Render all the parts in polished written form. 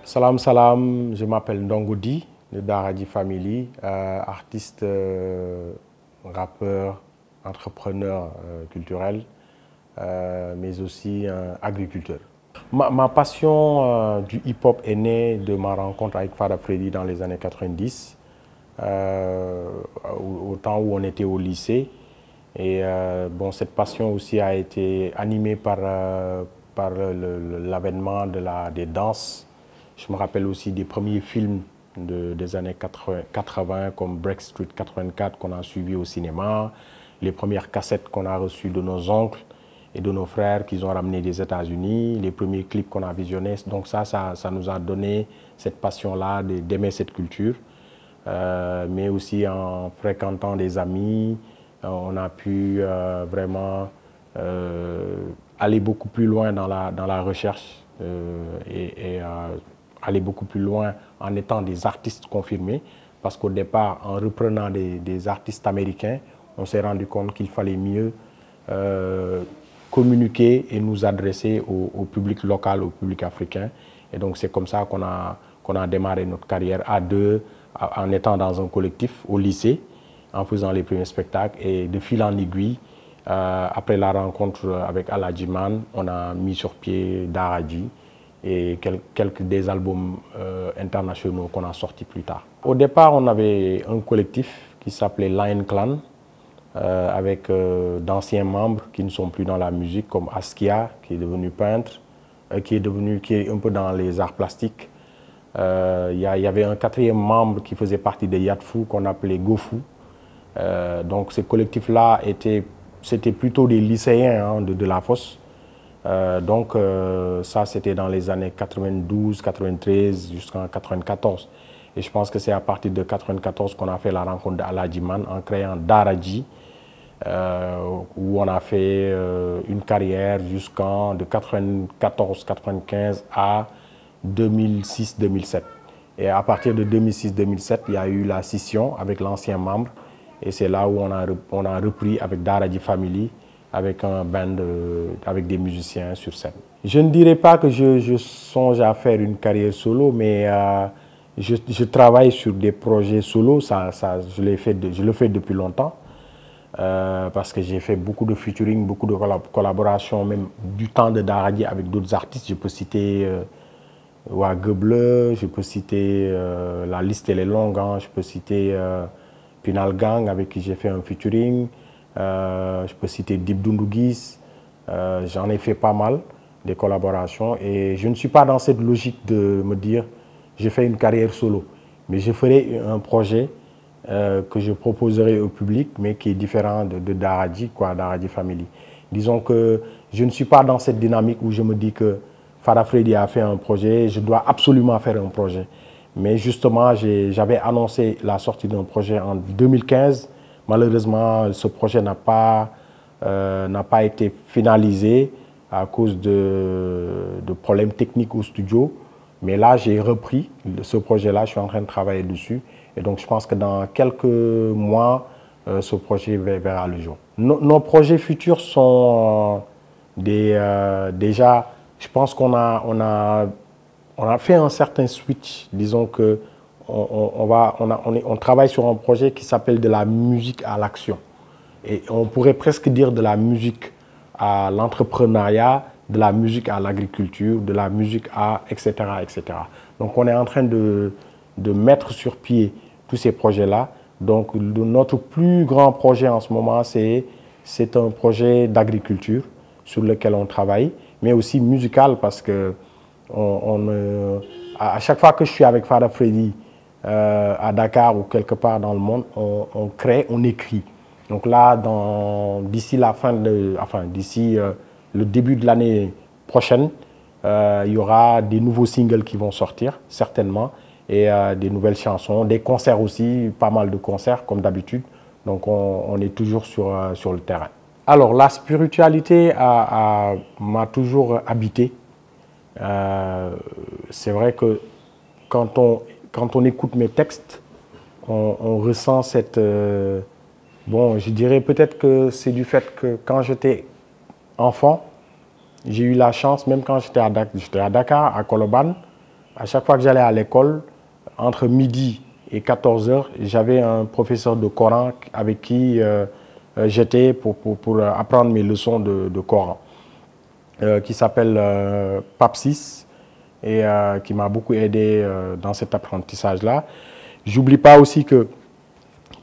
Salam salam, je m'appelle Ndongo-Di de Daradji Family, artiste, rappeur, entrepreneur culturel, mais aussi agriculteur. Ma passion du hip-hop est née de ma rencontre avec Fada Freddy dans les années 90, au temps où on était au lycée. Et bon, cette passion aussi a été animée par l'avènement des danses. Je me rappelle aussi des premiers films des années 80 comme Break Street 84 qu'on a suivi au cinéma, les premières cassettes qu'on a reçues de nos oncles et de nos frères qu'ils ont ramenés des États-Unis, les premiers clips qu'on a visionnés. Donc ça nous a donné cette passion-là d'aimer cette culture. Mais aussi en fréquentant des amis, on a pu vraiment aller beaucoup plus loin dans la recherche et aller beaucoup plus loin en étant des artistes confirmés, parce qu'au départ, en reprenant des artistes américains, on s'est rendu compte qu'il fallait mieux communiquer et nous adresser au public local, au public africain. Et donc c'est comme ça qu'on a démarré notre carrière à deux, en étant dans un collectif au lycée, en faisant les premiers spectacles, et de fil en aiguille, après la rencontre avec Aladji Man, on a mis sur pied Daradji et quelques des albums internationaux qu'on a sortis plus tard. Au départ, on avait un collectif qui s'appelait Lion Clan, avec d'anciens membres qui ne sont plus dans la musique, comme Askia, qui est devenu peintre, qui est un peu dans les arts plastiques. Il y avait un quatrième membre qui faisait partie de Yatfou, qu'on appelait Gofu. Donc ce collectif-là, c'était plutôt des lycéens de la fosse. Donc ça, c'était dans les années 92, 93 jusqu'en 94. Et je pense que c'est à partir de 94 qu'on a fait la rencontre d'Aladji Man en créant Daradji, où on a fait une carrière jusqu'en de 94-95 à 2006-2007. Et à partir de 2006-2007, il y a eu la scission avec l'ancien membre. Et c'est là où on a repris avec Daradji Family, avec un band, avec des musiciens sur scène. Je ne dirais pas que je songe à faire une carrière solo, mais je travaille sur des projets solo. Je le fais depuis longtemps, parce que j'ai fait beaucoup de featuring, beaucoup de collaborations, même du temps de Daradji avec d'autres artistes. Je peux citer Wage Bleu, je peux citer, la liste elle est longue, hein, je peux citer Pinal Gang avec qui j'ai fait un featuring. Je peux citer Dip Doundouguis, j'en ai fait pas mal, des collaborations. Et je ne suis pas dans cette logique de me dire, je fais une carrière solo. Mais je ferai un projet que je proposerai au public, mais qui est différent de Daradji, Daradji Family. Disons que je ne suis pas dans cette dynamique où je me dis que Fada Freddy a fait un projet, je dois absolument faire un projet. Mais justement, j'avais annoncé la sortie d'un projet en 2015. Malheureusement, ce projet n'a pas été finalisé à cause de problèmes techniques au studio. Mais là, j'ai repris ce projet-là, je suis en train de travailler dessus. Et donc, je pense que dans quelques mois, ce projet verra le jour. Nos projets futurs sont déjà, je pense qu'on a fait un certain switch. Disons que on travaille sur un projet qui s'appelle de la musique à l'action. Et on pourrait presque dire de la musique à l'entrepreneuriat, de la musique à l'agriculture, de la musique à etc., etc. Donc on est en train de mettre sur pied tous ces projets-là. Donc notre plus grand projet en ce moment, c'est un projet d'agriculture sur lequel on travaille, mais aussi musical, parce que à chaque fois que je suis avec Fada Freddy, à Dakar ou quelque part dans le monde, on crée, on écrit. Donc là, d'ici d'ici le début de l'année prochaine, il y aura des nouveaux singles qui vont sortir, certainement, et des nouvelles chansons, des concerts aussi, pas mal de concerts comme d'habitude. Donc on est toujours sur le terrain. Alors la spiritualité m'a toujours habité. C'est vrai que quand on écoute mes textes, on ressent cette... bon, je dirais peut-être que c'est du fait que quand j'étais enfant, j'ai eu la chance, même quand j'étais à Dakar, à Colobane, À chaque fois que j'allais à l'école, entre midi et 14 heures, j'avais un professeur de Coran avec qui j'étais pour apprendre mes leçons de Coran, qui s'appelle Pape 6 et qui m'a beaucoup aidé dans cet apprentissage-là. J'oublie pas aussi que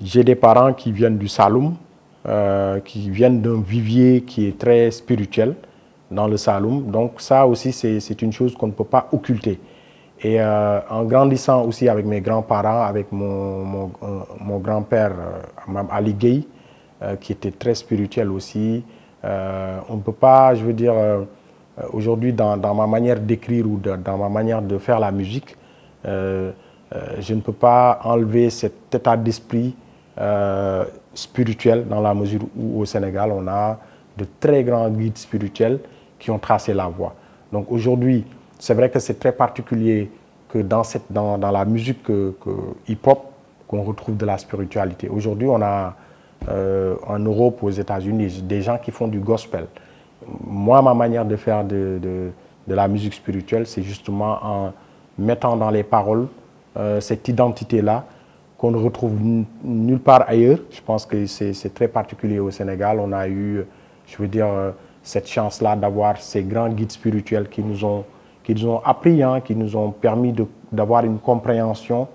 j'ai des parents qui viennent du Saloum, qui viennent d'un vivier qui est très spirituel dans le Saloum. Donc ça aussi, c'est une chose qu'on ne peut pas occulter. Et en grandissant aussi avec mes grands-parents, avec mon grand-père Ali Gueye, qui était très spirituel aussi, on ne peut pas, je veux dire, aujourd'hui dans ma manière d'écrire ou dans ma manière de faire la musique, je ne peux pas enlever cet état d'esprit spirituel dans la mesure où au Sénégal, on a de très grands guides spirituels qui ont tracé la voie. Donc aujourd'hui, c'est vrai que c'est très particulier que dans la musique hip-hop, qu'on retrouve de la spiritualité. Aujourd'hui, on a en Europe, aux États-Unis, des gens qui font du gospel. Moi, ma manière de faire de la musique spirituelle, c'est justement en mettant dans les paroles cette identité-là qu'on ne retrouve nulle part ailleurs. Je pense que c'est très particulier au Sénégal. On a eu, je veux dire, cette chance-là d'avoir ces grands guides spirituels qui nous ont appris, hein, qui nous ont permis d'avoir une compréhension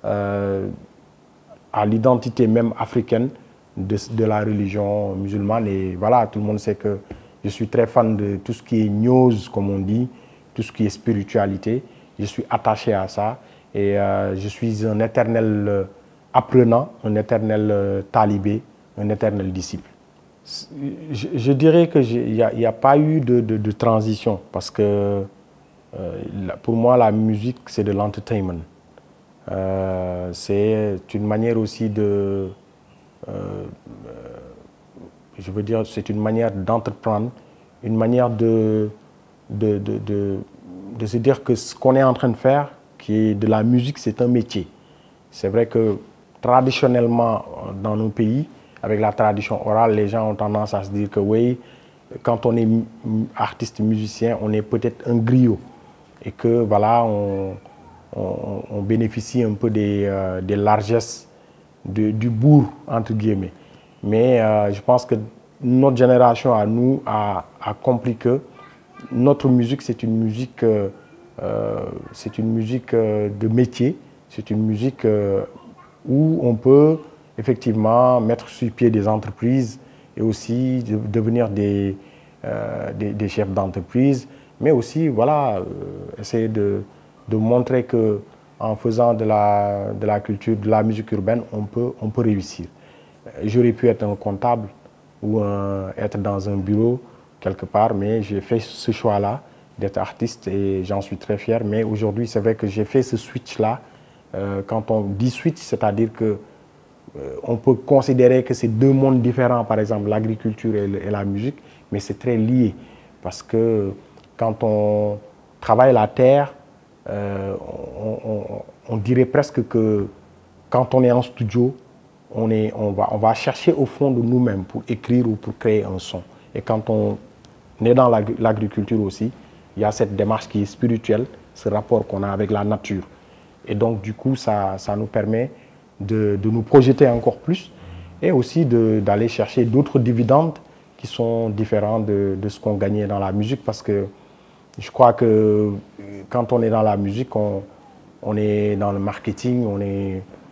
à l'identité même africaine de la religion musulmane. Et voilà, tout le monde sait que je suis très fan de tout ce qui est gnose, comme on dit, tout ce qui est spiritualité. Je suis attaché à ça et je suis un éternel apprenant, un éternel talibé, un éternel disciple. Je dirais qu'il n'y a pas eu de transition parce que pour moi, la musique, c'est de l'entertainment. C'est une manière aussi je veux dire, c'est une manière d'entreprendre, une manière de se dire que ce qu'on est en train de faire, qui est de la musique, c'est un métier. C'est vrai que traditionnellement, dans nos pays, avec la tradition orale, les gens ont tendance à se dire que oui, quand on est artiste musicien, on est peut-être un griot. Et que voilà, on bénéficie un peu des largesses du bourg, entre guillemets. Mais je pense que notre génération à nous a compris que notre musique, c'est une musique de métier, c'est une musique où on peut effectivement mettre sur pied des entreprises et aussi devenir des chefs d'entreprise, mais aussi voilà, essayer de montrer que en faisant de la culture, de la musique urbaine, on peut réussir. J'aurais pu être un comptable ou être dans un bureau quelque part, mais j'ai fait ce choix-là d'être artiste et j'en suis très fier. Mais aujourd'hui, c'est vrai que j'ai fait ce switch-là. Quand on dit switch, c'est-à-dire que on peut considérer que c'est deux mondes différents, par exemple l'agriculture et la musique, mais c'est très lié parce que quand on travaille la terre, on dirait presque que quand on est en studio, on va chercher au fond de nous-mêmes pour écrire ou pour créer un son. Et quand on est dans l'agriculture aussi, il y a cette démarche qui est spirituelle, ce rapport qu'on a avec la nature. Et donc, du coup, ça nous permet de nous projeter encore plus et aussi d'aller chercher d'autres dividendes qui sont différents de ce qu'on gagnait dans la musique. Parce que je crois que quand on est dans la musique, on est dans le marketing,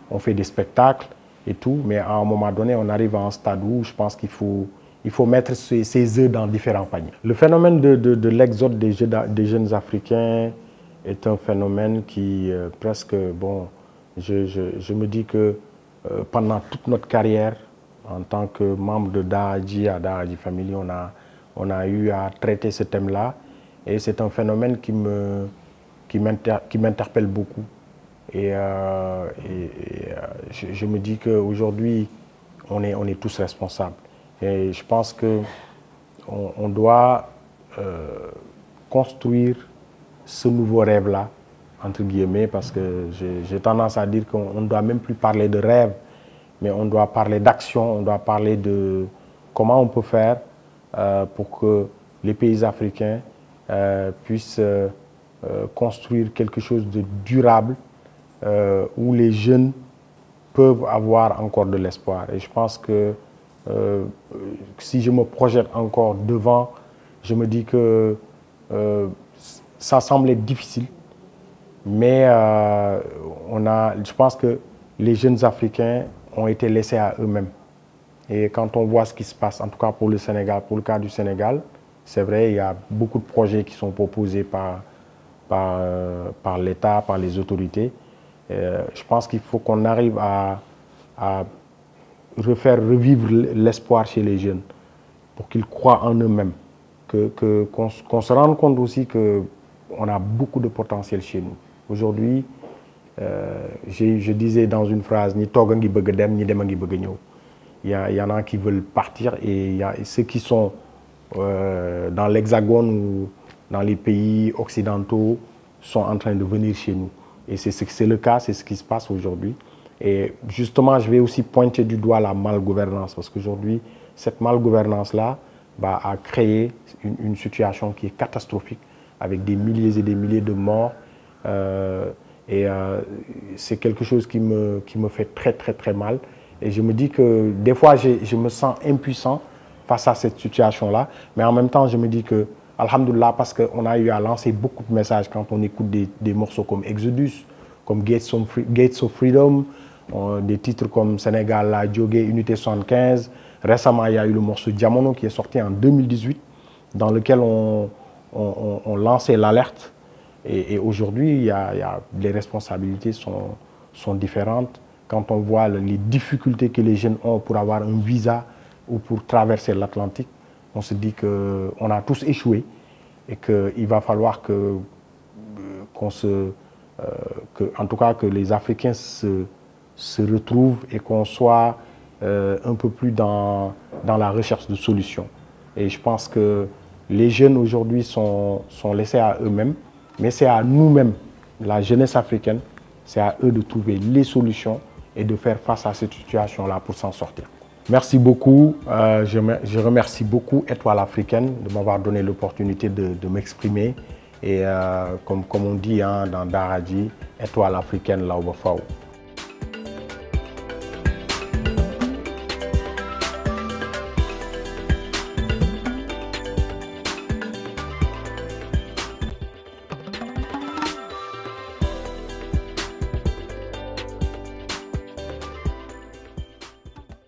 on fait des spectacles et tout, mais à un moment donné, on arrive à un stade où je pense qu'il faut mettre ses œufs dans différents paniers. Le phénomène de l'exode des jeunes Africains est un phénomène qui presque, bon, je me dis que pendant toute notre carrière, en tant que membre de Daaji à Daaji Family, on a eu à traiter ce thème-là. Et c'est un phénomène qui m'interpelle beaucoup. Et je me dis qu'aujourd'hui, on est tous responsables. Et je pense qu'on doit construire ce nouveau rêve-là, entre guillemets, parce que j'ai tendance à dire qu'on ne doit même plus parler de rêve, mais on doit parler d'action, on doit parler de comment on peut faire pour que les pays africains puissent construire quelque chose de durable où les jeunes peuvent avoir encore de l'espoir. Et je pense que si je me projette encore devant, je me dis que ça semble être difficile, mais je pense que les jeunes Africains ont été laissés à eux-mêmes. Et quand on voit ce qui se passe, en tout cas pour le Sénégal, pour le cas du Sénégal, c'est vrai, il y a beaucoup de projets qui sont proposés par l'État, par les autorités. Je pense qu'il faut qu'on arrive à refaire revivre l'espoir chez les jeunes pour qu'ils croient en eux-mêmes, qu'on se rende compte aussi qu'on a beaucoup de potentiel chez nous. Aujourd'hui, je disais dans une phrase, ni toga ngi bëgg dem, ni dem ngi bëgg ñëw. Il y en a qui veulent partir et il y a ceux qui sont dans l'Hexagone ou dans les pays occidentaux sont en train de venir chez nous. Et c'est le cas, c'est ce qui se passe aujourd'hui. Et justement, je vais aussi pointer du doigt la malgouvernance parce qu'aujourd'hui, cette malgouvernance-là a créé une situation qui est catastrophique avec des milliers et des milliers de morts. C'est quelque chose qui me fait très, très, très mal. Et je me dis que des fois, je me sens impuissant face à cette situation-là. Mais en même temps, je me dis que, alhamdoulilah, parce qu'on a eu à lancer beaucoup de messages quand on écoute des morceaux comme Exodus, comme Gates of Freedom, des titres comme Sénégal, La Djogé, Unité 75. Récemment, il y a eu le morceau Diamono qui est sorti en 2018, dans lequel on lançait l'alerte. Et aujourd'hui, les responsabilités sont différentes. Quand on voit les difficultés que les jeunes ont pour avoir un visa ou pour traverser l'Atlantique, on se dit qu'on a tous échoué et qu'il va falloir en tout cas que les Africains se retrouvent et qu'on soit un peu plus dans la recherche de solutions. Et je pense que les jeunes aujourd'hui sont laissés à eux-mêmes, mais c'est à nous-mêmes, la jeunesse africaine, c'est à eux de trouver les solutions et de faire face à cette situation-là pour s'en sortir. Merci beaucoup. Je remercie beaucoup Étoile Africaine de m'avoir donné l'opportunité de m'exprimer. Et comme on dit dans Daradji, Étoile Africaine, là où